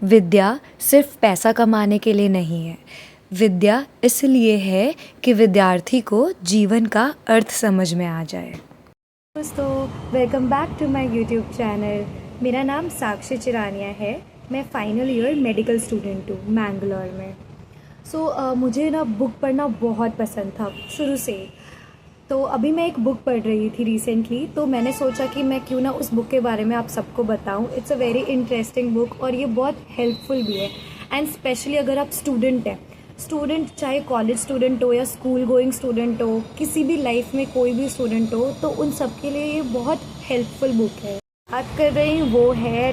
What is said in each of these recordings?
विद्या सिर्फ पैसा कमाने के लिए नहीं है। विद्या इसलिए है कि विद्यार्थी को जीवन का अर्थ समझ में आ जाए। दोस्तों, welcome back to my YouTube channel. मेरा नाम साक्षी चिरानिया है। मैं फाइनल ईयर मेडिकल स्टूडेंट हूँ मैंगलोर में। मुझे ना बुक पढ़ना बहुत पसंद था शुरू से। तो अभी मैं एक बुक पढ़ रही थी रिसेंटली, तो मैंने सोचा कि मैं क्यों ना उस बुक के बारे में आप सबको बताऊं। It's a very interesting book और ये बहुत हेल्पफुल भी है। एंड स्पेशली अगर आप स्टूडेंट हैं, चाहे कॉलेज स्टूडेंट हो या स्कूल गोइंग स्टूडेंट हो, किसी भी लाइफ में कोई भी स्टूडेंट हो, तो उन सब के लिए ये बहुत हेल्पफुल बुक है। बात कर रही हूँ वो है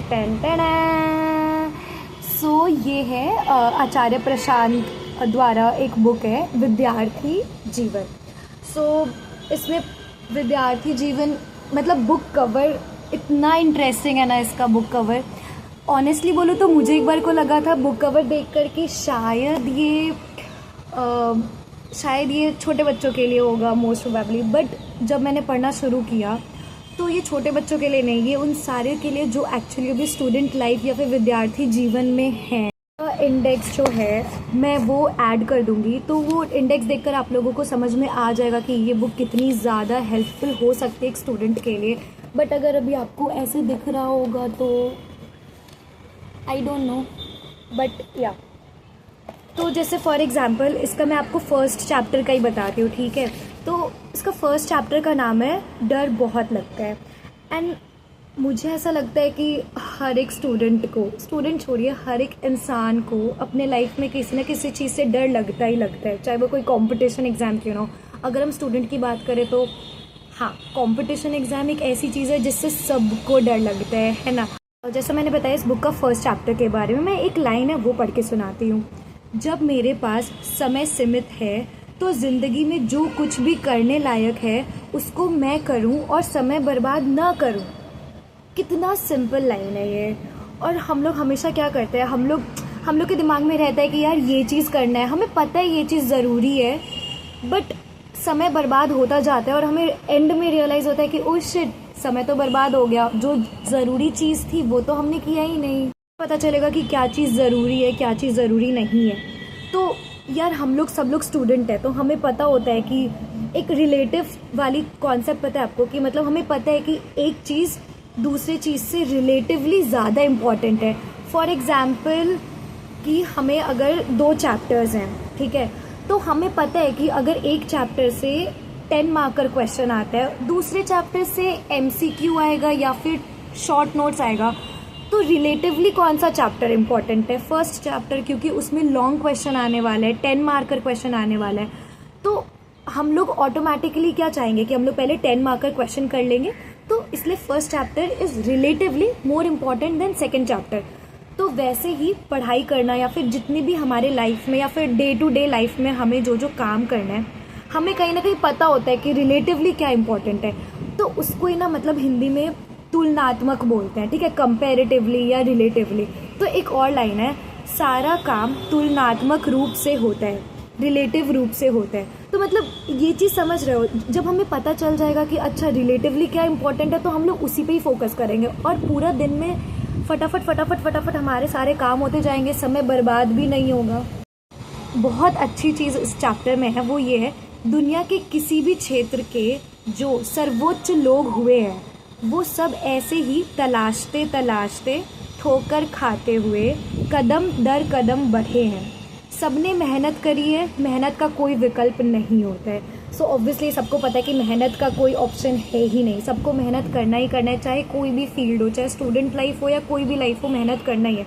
ये है आचार्य प्रशांत द्वारा एक बुक है, विद्यार्थी जीवन। इसमें विद्यार्थी जीवन मतलब बुक कवर इतना इंटरेस्टिंग है ना, इसका बुक कवर। ऑनेस्टली बोलूँ तो मुझे एक बार को लगा था बुक कवर देखकर कि शायद ये छोटे बच्चों के लिए होगा मोस्ट प्रोबेबली। बट जब मैंने पढ़ना शुरू किया तो ये छोटे बच्चों के लिए नहीं, ये उन सारे के लिए जो एक्चुअली अभी स्टूडेंट लाइफ या फिर विद्यार्थी जीवन में है। इंडेक्स जो है मैं वो ऐड कर दूंगी, तो वो इंडेक्स देखकर आप लोगों को समझ में आ जाएगा कि ये बुक कितनी ज़्यादा हेल्पफुल हो सकती है एक स्टूडेंट के लिए। बट अगर अभी आपको ऐसे दिख रहा होगा तो आई डोंट नो, बट या तो जैसे फॉर एग्जांपल इसका मैं आपको फर्स्ट चैप्टर का ही बताती हूँ, ठीक है। तो इसका फर्स्ट चैप्टर का नाम है डर बहुत लगता है। एंड मुझे ऐसा लगता है कि हर एक स्टूडेंट छोड़िए, हर एक इंसान को अपने लाइफ में किसी न किसी चीज़ से डर लगता ही लगता है, चाहे वो कोई कंपटीशन एग्ज़ाम क्यों ना हो। अगर हम स्टूडेंट की बात करें तो हाँ, कंपटीशन एग्ज़ाम एक ऐसी चीज़ है जिससे सबको डर लगता है ना। और जैसा मैंने बताया इस बुक का फर्स्ट चैप्टर के बारे में, मैं एक लाइन है वो पढ़ के सुनाती हूँ। जब मेरे पास समय सीमित है तो ज़िंदगी में जो कुछ भी करने लायक है उसको मैं करूँ और समय बर्बाद ना करूँ। कितना सिंपल लाइन है ये। और हम लोग हमेशा क्या करते हैं, हम लोग के दिमाग में रहता है कि यार ये चीज़ करना है, हमें पता है ये चीज़ ज़रूरी है, बट समय बर्बाद होता जाता है और हमें एंड में रियलाइज़ होता है कि ओह शिट, समय तो बर्बाद हो गया, जो ज़रूरी चीज़ थी वो तो हमने किया ही नहीं। पता चलेगा कि क्या चीज़ ज़रूरी है, क्या चीज़ ज़रूरी नहीं है। तो यार सब लोग स्टूडेंट है, तो हमें पता होता है कि एक रिलेटिव वाली कॉन्सेप्ट पता है आपको, कि मतलब हमें पता है कि एक चीज़ दूसरी चीज़ से रिलेटिवली ज़्यादा इम्पॉर्टेंट है। फॉर एग्ज़ाम्पल कि हमें अगर 2 चैप्टर्स हैं, ठीक है, तो हमें पता है कि अगर एक चैप्टर से 10 मार्कर क्वेश्चन आता है, दूसरे चैप्टर से MCQ आएगा या फिर शॉर्ट नोट्स आएगा, तो रिलेटिवली कौन सा चैप्टर इम्पॉर्टेंट है? फर्स्ट चैप्टर, क्योंकि उसमें लॉन्ग क्वेश्चन आने वाला है, 10 मार्कर क्वेश्चन आने वाला है। तो हम लोग ऑटोमेटिकली क्या चाहेंगे कि हम लोग पहले 10 मार्कर क्वेश्चन कर लेंगे, तो इसलिए first chapter is relatively more important than second chapter. तो वैसे ही पढ़ाई करना या फिर जितनी भी हमारे लाइफ में या फिर डे टू डे लाइफ में हमें जो काम करना है, हमें कहीं ना कहीं पता होता है कि रिलेटिवली क्या इम्पोर्टेंट है। तो उसको ही ना मतलब हिंदी में तुलनात्मक बोलते हैं, ठीक है, कंपैरेटिवली या रिलेटिवली। तो एक और लाइन है, सारा काम तुलनात्मक रूप से होता है, रिलेटिव रूप से होता है। तो मतलब ये चीज़ समझ रहे हो, जब हमें पता चल जाएगा कि अच्छा रिलेटिवली क्या इंपॉर्टेंट है, तो हम लोग उसी पे ही फोकस करेंगे और पूरा दिन में फटाफट हमारे सारे काम होते जाएंगे, समय बर्बाद भी नहीं होगा। बहुत अच्छी चीज़ इस चैप्टर में है वो ये है, दुनिया के किसी भी क्षेत्र के जो सर्वोच्च लोग हुए हैं वो सब ऐसे ही तलाशते ठोकर खाते हुए कदम दर कदम बढ़े हैं। सबने मेहनत करी है, मेहनत का कोई विकल्प नहीं होता है। सो ऑब्वियसली सबको पता है कि मेहनत का कोई ऑप्शन है ही नहीं, सबको मेहनत करना ही करना है, चाहे कोई भी फील्ड हो, चाहे स्टूडेंट लाइफ हो या कोई भी लाइफ हो, मेहनत करना ही है।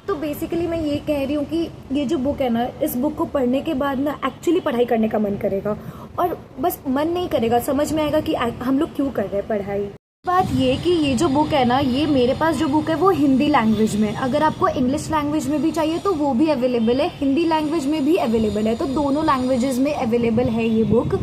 तो बेसिकली मैं ये कह रही हूँ कि ये जो बुक है ना, इस बुक को पढ़ने के बाद ना एक्चुअली पढ़ाई करने का मन करेगा, और बस मन नहीं करेगा, समझ में आएगा कि हम लोग क्यों कर रहे हैं पढ़ाई। बात ये कि ये जो बुक है ना, ये मेरे पास जो बुक है वो हिंदी लैंग्वेज में, अगर आपको इंग्लिश लैंग्वेज में भी चाहिए तो वो भी अवेलेबल है, हिंदी लैंग्वेज में भी अवेलेबल है, तो दोनों लैंग्वेजेस में अवेलेबल है ये बुक।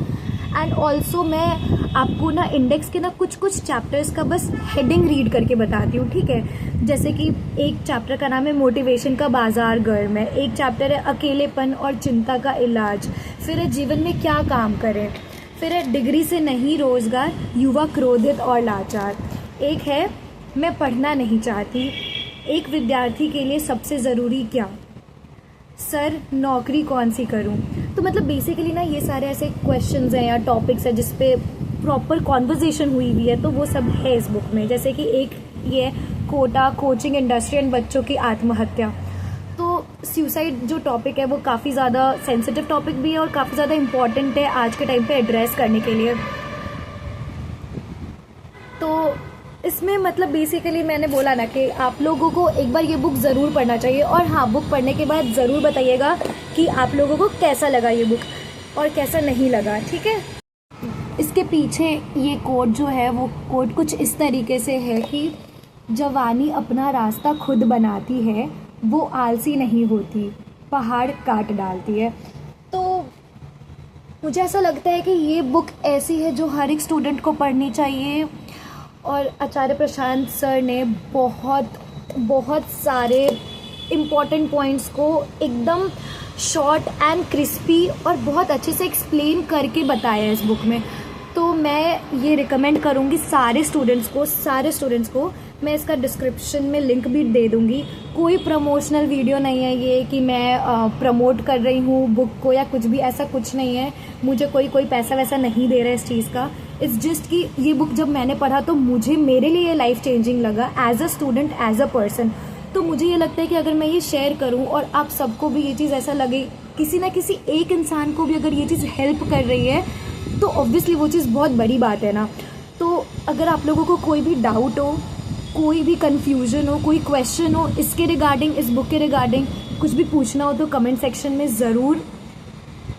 एंड ऑल्सो मैं आपको ना इंडेक्स के ना कुछ चैप्टर्स का बस हेडिंग रीड करके बताती हूँ, ठीक है। जैसे कि एक चैप्टर का नाम है मोटिवेशन का बाजार गर्म है, एक चैप्टर है अकेलेपन और चिंता का इलाज, फिर है जीवन में क्या काम करें, फिर है डिग्री से नहीं रोजगार, युवा क्रोधित और लाचार, एक है मैं पढ़ना नहीं चाहती, एक विद्यार्थी के लिए सबसे ज़रूरी क्या, सर नौकरी कौन सी करूं। तो मतलब बेसिकली ना ये सारे ऐसे क्वेश्चंस हैं या टॉपिक्स हैं जिस पे प्रॉपर कॉन्वर्जेशन हुई हुई है, तो वो सब है इस बुक में। जैसे कि एक ये कोटा, कोचिंग इंडस्ट्री एंड बच्चों की आत्महत्या। तो सुसाइड जो टॉपिक है वो काफ़ी ज़्यादा सेंसिटिव टॉपिक भी है और काफ़ी ज़्यादा इम्पॉर्टेंट है आज के टाइम पे एड्रेस करने के लिए। तो इसमें मतलब बेसिकली मैंने बोला ना कि आप लोगों को एक बार ये बुक ज़रूर पढ़ना चाहिए। और हाँ, बुक पढ़ने के बाद ज़रूर बताइएगा कि आप लोगों को कैसा लगा ये बुक और कैसा नहीं लगा, ठीक है। इसके पीछे ये कोट जो है वो कोट कुछ इस तरीके से है कि जवानी अपना रास्ता खुद बनाती है, वो आलसी नहीं होती, पहाड़ काट डालती है। तो मुझे ऐसा लगता है कि ये बुक ऐसी है जो हर एक स्टूडेंट को पढ़नी चाहिए। और आचार्य प्रशांत सर ने बहुत सारे इम्पॉर्टेंट पॉइंट्स को एकदम शॉर्ट एंड क्रिस्पी और बहुत अच्छे से एक्सप्लेन करके बताया है इस बुक में। तो मैं ये रिकमेंड करूँगी सारे स्टूडेंट्स को। मैं इसका डिस्क्रिप्शन में लिंक भी दे दूँगी। कोई प्रमोशनल वीडियो नहीं है ये कि मैं प्रमोट कर रही हूँ बुक को या कुछ भी, ऐसा कुछ नहीं है। मुझे कोई पैसा वैसा नहीं दे रहा है इस चीज़ का। इट्स जस्ट कि ये बुक जब मैंने पढ़ा तो मेरे लिए ये लाइफ चेंजिंग लगा as a student, as a person. तो मुझे ये लगता है कि अगर मैं ये शेयर करूँ और आप सबको भी ये चीज़ ऐसा लगे, किसी ना किसी एक इंसान को भी अगर ये चीज़ हेल्प कर रही है, तो ऑब्वियसली वो चीज़ बहुत बड़ी बात है ना। तो अगर आप लोगों को कोई भी डाउट हो, कोई भी कन्फ्यूजन हो, कोई क्वेश्चन हो इसके रिगार्डिंग, इस बुक के रिगार्डिंग कुछ भी पूछना हो, तो कमेंट सेक्शन में ज़रूर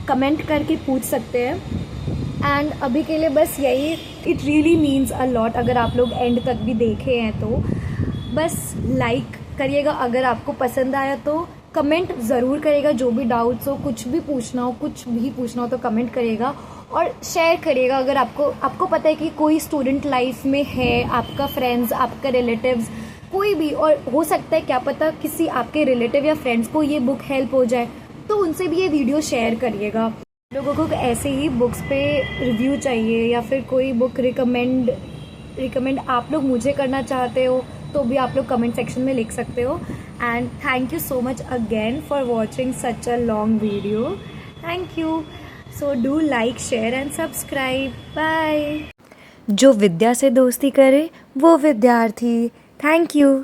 कमेंट करके पूछ सकते हैं। एंड अभी के लिए बस यही, it really means a lot अगर आप लोग एंड तक भी देखे हैं तो। बस लाइक करिएगा अगर आपको पसंद आया तो, कमेंट ज़रूर करिएगा जो भी डाउट्स हो, कुछ भी पूछना हो तो कमेंट करिएगा और शेयर करिएगा। अगर आपको पता है कि कोई स्टूडेंट लाइफ में है, आपका फ्रेंड्स, आपका रिलेटिव्स, कोई भी, और हो सकता है क्या पता किसी आपके रिलेटिव या फ्रेंड्स को ये बुक हेल्प हो जाए, तो उनसे भी ये वीडियो शेयर करिएगा। लोगों को ऐसे ही बुक्स पे रिव्यू चाहिए या फिर कोई बुक रिकमेंड आप लोग मुझे करना चाहते हो तो भी आप लोग कमेंट सेक्शन में लिख सकते हो। And thank you so much again for watching such a long video. Thank you. So do like, share and subscribe. Bye. जो विद्या से दोस्ती करे वो विद्यार्थी। Thank you.